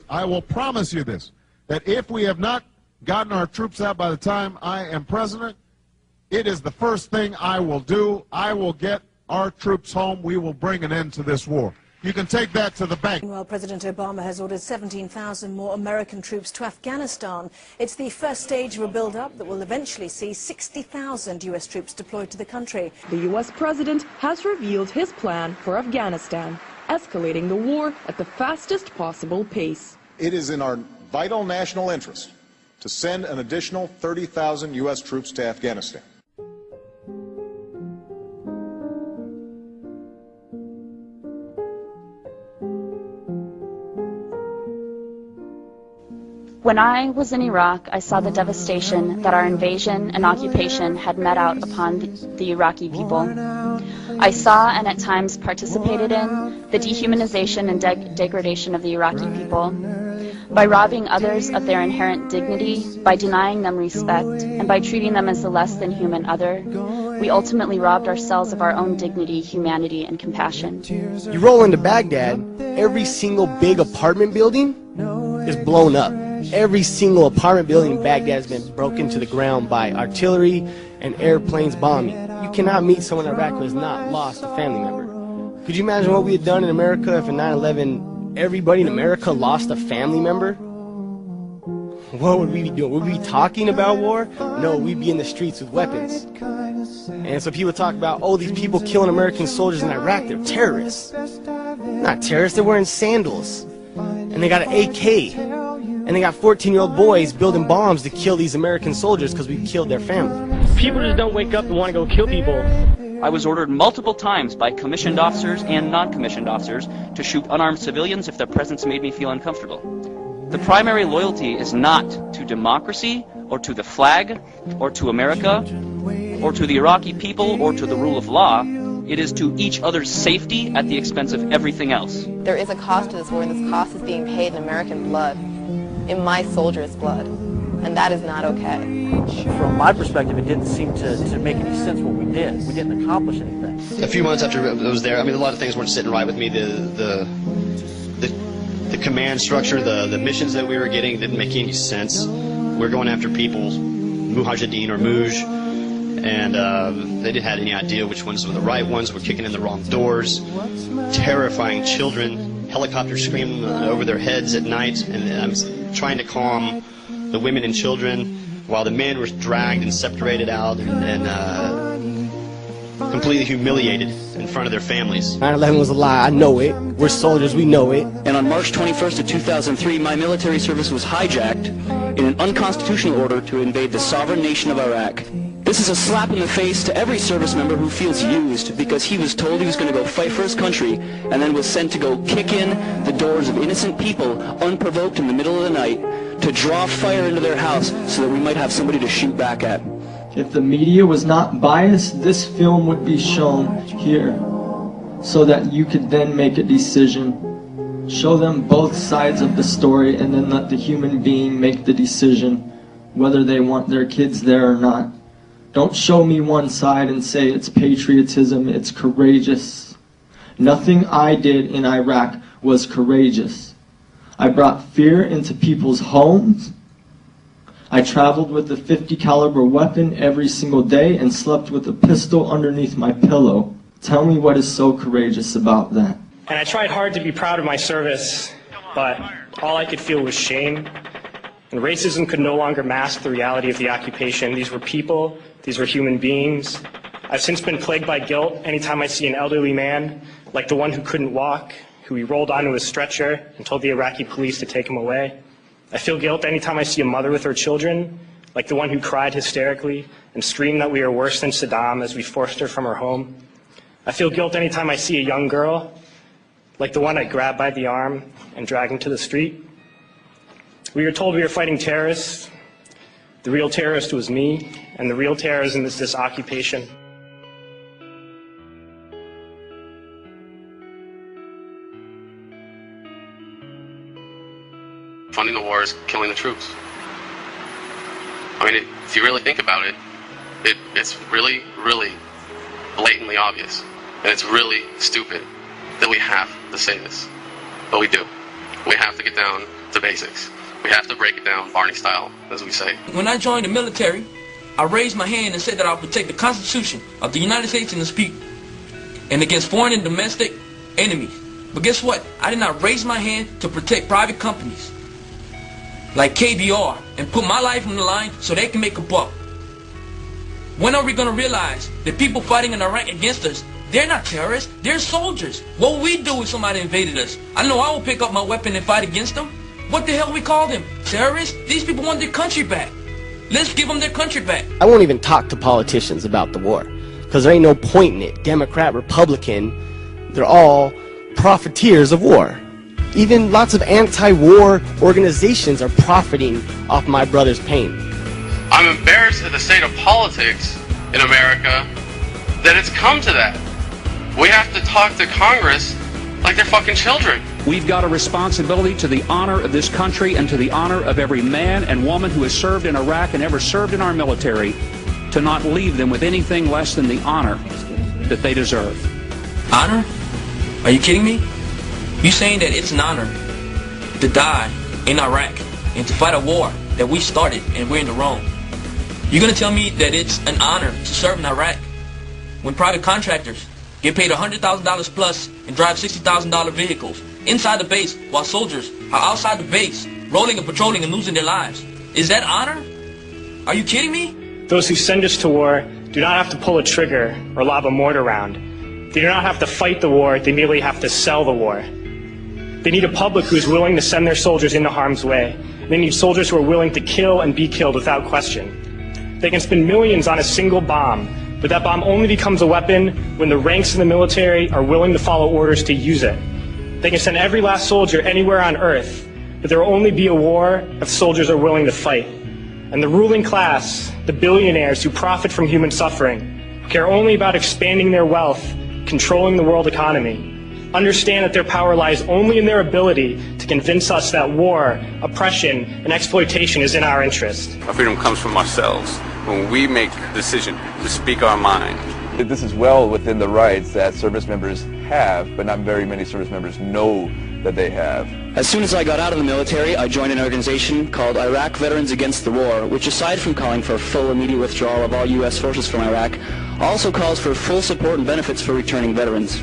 I will promise you this, that if we have not gotten our troops out by the time I am president, it is the first thing I will do. I will get our troops home. We will bring an end to this war. You can take that to the bank. Meanwhile, President Obama has ordered 17,000 more American troops to Afghanistan. It's the first stage of a build-up that will eventually see 60,000 U.S. troops deployed to the country. The U.S. president has revealed his plan for Afghanistan, escalating the war at the fastest possible pace. It is in our vital national interest to send an additional 30,000 U.S. troops to Afghanistan. When I was in Iraq, I saw the devastation that our invasion and occupation had met out upon the Iraqi people. I saw and at times participated in the dehumanization and degradation of the Iraqi people. By robbing others of their inherent dignity, by denying them respect, and by treating them as the less than human other, we ultimately robbed ourselves of our own dignity, humanity, and compassion. You roll into Baghdad, every single big apartment building is blown up. Every single apartment building in Baghdad has been broken to the ground by artillery and airplanes bombing. You cannot meet someone in Iraq who has not lost a family member. Could you imagine what we had done in America if in 9/11 everybody in America lost a family member? What would we be doing? Would we be talking about war? No, we'd be in the streets with weapons. And so people talk about, oh, these people killing American soldiers in Iraq, they're terrorists. Not terrorists, they're wearing sandals. And they got an AK. And they got 14-year-old boys building bombs to kill these American soldiers because we killed their family. People just don't wake up and want to go kill people. I was ordered multiple times by commissioned officers and non-commissioned officers to shoot unarmed civilians if their presence made me feel uncomfortable. The primary loyalty is not to democracy or to the flag or to America or to the Iraqi people or to the rule of law. It is to each other's safety at the expense of everything else. There is a cost to this war, and this cost is being paid in American blood, in my soldiers' blood, and that is not okay. From my perspective, it didn't seem to make any sense what we did. We didn't accomplish anything. A few months after I was there, I mean, a lot of things weren't sitting right with me. The command structure, the missions that we were getting didn't make any sense. We're going after people, Mujahideen or Muj, and they didn't have any idea which ones were the right ones. We're kicking in the wrong doors, terrifying children, helicopters screaming over their heads at night, and I'm trying to calm the women and children while the men were dragged and separated out and completely humiliated in front of their families. 9/11 was a lie, I know it. We're soldiers, we know it. And on March 21st of 2003, my military service was hijacked in an unconstitutional order to invade the sovereign nation of Iraq. This is a slap in the face to every service member who feels used because he was told he was going to go fight for his country and then was sent to go kick in the doors of innocent people unprovoked in the middle of the night to draw fire into their house so that we might have somebody to shoot back at. If the media was not biased, this film would be shown here so that you could then make a decision. Show them both sides of the story and then let the human being make the decision whether they want their kids there or not. Don't show me one side and say it's patriotism, it's courageous. Nothing I did in Iraq was courageous. I brought fear into people's homes. I traveled with a .50 caliber weapon every single day and slept with a pistol underneath my pillow. Tell me what is so courageous about that. And I tried hard to be proud of my service, but all I could feel was shame. And racism could no longer mask the reality of the occupation. These were people, these were human beings. I've since been plagued by guilt anytime I see an elderly man, like the one who couldn't walk, who he rolled onto a stretcher and told the Iraqi police to take him away. I feel guilt anytime I see a mother with her children, like the one who cried hysterically and screamed that we are worse than Saddam as we forced her from her home. I feel guilt anytime I see a young girl, like the one I grabbed by the arm and dragged into the street. We were told we were fighting terrorists. The real terrorist was me, and the real terrorism is this occupation. Funding the war is killing the troops. I mean, if you really think about it, it's really, really blatantly obvious. And it's really stupid that we have to say this. But we do. We have to get down to basics. We have to break it down Barney style, as we say. When I joined the military, I raised my hand and said that I would protect the Constitution of the United States and its people, and against foreign and domestic enemies. But guess what? I did not raise my hand to protect private companies like KBR and put my life on the line so they can make a buck. When are we going to realize that people fighting in Iraq against us, they're not terrorists, they're soldiers? What would we do if somebody invaded us? I know I will pick up my weapon and fight against them. What the hell we call them? Terrorists? These people want their country back. Let's give them their country back. I won't even talk to politicians about the war, because there ain't no point in it. Democrat, Republican, they're all profiteers of war. Even lots of anti-war organizations are profiting off my brother's pain. I'm embarrassed at the state of politics in America that it's come to that. We have to talk to Congress like they're fucking children. We've got a responsibility to the honor of this country and to the honor of every man and woman who has served in Iraq and ever served in our military to not leave them with anything less than the honor that they deserve. Honor? Are you kidding me? You saying that it's an honor to die in Iraq and to fight a war that we started and we're in the wrong? You're going to tell me that it's an honor to serve in Iraq when private contractors get paid $100,000 plus and drive $60,000 vehicles inside the base while soldiers are outside the base rolling and patrolling and losing their lives? Is that honor? Are you kidding me? Those who send us to war do not have to pull a trigger or lob a mortar round. They do not have to fight the war, they merely have to sell the war. They need a public who is willing to send their soldiers into harm's way. They need soldiers who are willing to kill and be killed without question. They can spend millions on a single bomb, but that bomb only becomes a weapon when the ranks in the military are willing to follow orders to use it. They can send every last soldier anywhere on earth, but there will only be a war if soldiers are willing to fight. And the ruling class, the billionaires who profit from human suffering, who care only about expanding their wealth, controlling the world economy, understand that their power lies only in their ability to convince us that war, oppression, and exploitation is in our interest. Our freedom comes from ourselves when we make the decision to speak our mind. This is well within the rights that service members have, but not very many service members know that they have. As soon as I got out of the military, I joined an organization called Iraq Veterans Against the War, which aside from calling for full immediate withdrawal of all U.S. forces from Iraq, also calls for full support and benefits for returning veterans.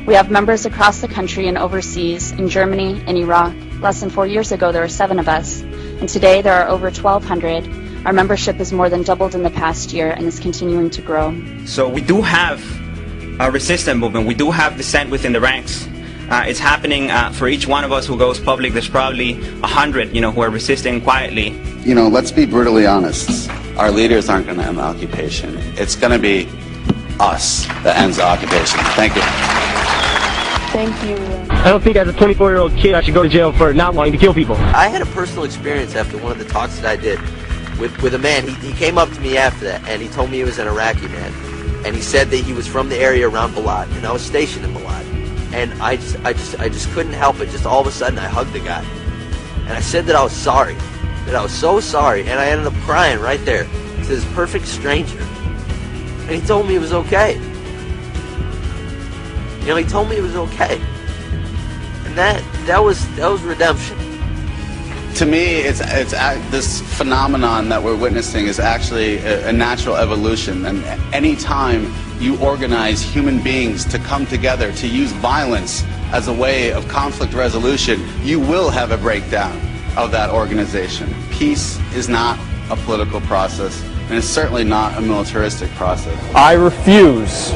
We have members across the country and overseas, in Germany and Iraq. Less than 4 years ago, there were 7 of us, and today there are over 1,200. Our membership has more than doubled in the past year and is continuing to grow. So we do have a resistance movement. We do have dissent within the ranks. It's happening for each one of us who goes public. There's probably 100, who are resisting quietly. Let's be brutally honest. Our leaders aren't going to end the occupation. It's going to be us that ends the occupation. Thank you. Thank you. I don't think as a 24-year-old kid I should go to jail for not wanting to kill people. I had a personal experience after one of the talks that I did with a man. He came up to me after that and he told me he was an Iraqi man. And he said that he was from the area around Balad, and I was stationed in Balad. And I just couldn't help it. Just all of a sudden I hugged the guy. And I said that I was sorry. That I was so sorry. And I ended up crying right there to this perfect stranger. And he told me it was okay. He told me it was okay. And that was redemption. To me, it's this phenomenon that we're witnessing is actually a natural evolution. And any time you organize human beings to come together to use violence as a way of conflict resolution, you will have a breakdown of that organization. Peace is not a political process, and it's certainly not a militaristic process. I refuse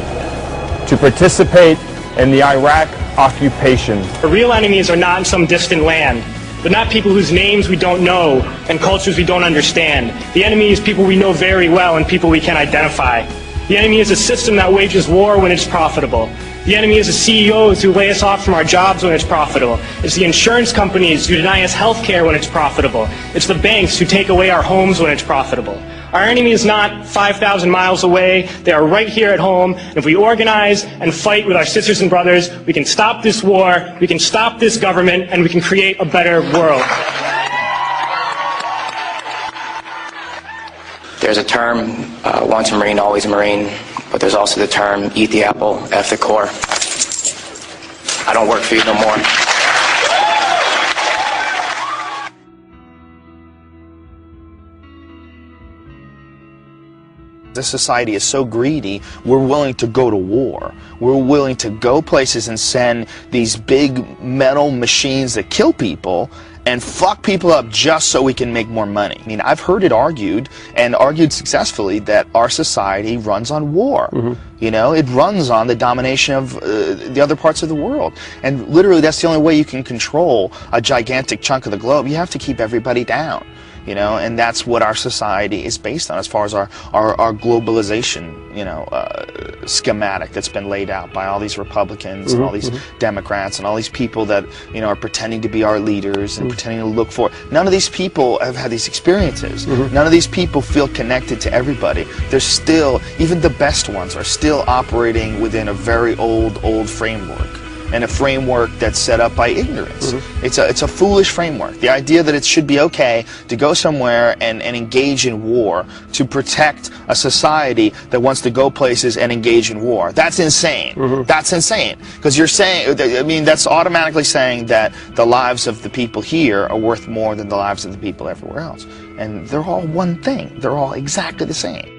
to participate in the Iraq occupation. The real enemies are not in some distant land. They're not people whose names we don't know and cultures we don't understand. The enemy is people we know very well and people we can identify. The enemy is a system that wages war when it's profitable. The enemy is the CEOs who lay us off from our jobs when it's profitable. It's the insurance companies who deny us health care when it's profitable. It's the banks who take away our homes when it's profitable. Our enemy is not 5,000 miles away. They are right here at home. And if we organize and fight with our sisters and brothers, we can stop this war, we can stop this government, and we can create a better world. There's a term, once a Marine, always a Marine, but there's also the term, eat the apple, F the core. I don't work for you no more. this society is so greedy, we're willing to go to war. We're willing to go places and send these big metal machines that kill people and fuck people up just so we can make more money. I mean, I've heard it argued, and argued successfully, that our society runs on war. You know, it runs on the domination of the other parts of the world. And literally, that's the only way you can control a gigantic chunk of the globe. You have to keep everybody down. You know, and that's what our society is based on as far as our globalization, you know, schematic that's been laid out by all these Republicans and all these Democrats and all these people that, you know, are pretending to be our leaders and pretending to look for. None of these people have had these experiences. None of these people feel connected to everybody. They're still, even the best ones are still operating within a very old framework. And a framework that's set up by ignorance. It's a foolish framework. The idea that it should be okay to go somewhere and engage in war to protect a society that wants to go places and engage in war. That's insane. That's insane. Because you're saying, I mean, that's automatically saying that the lives of the people here are worth more than the lives of the people everywhere else. And they're all one thing. They're all exactly the same.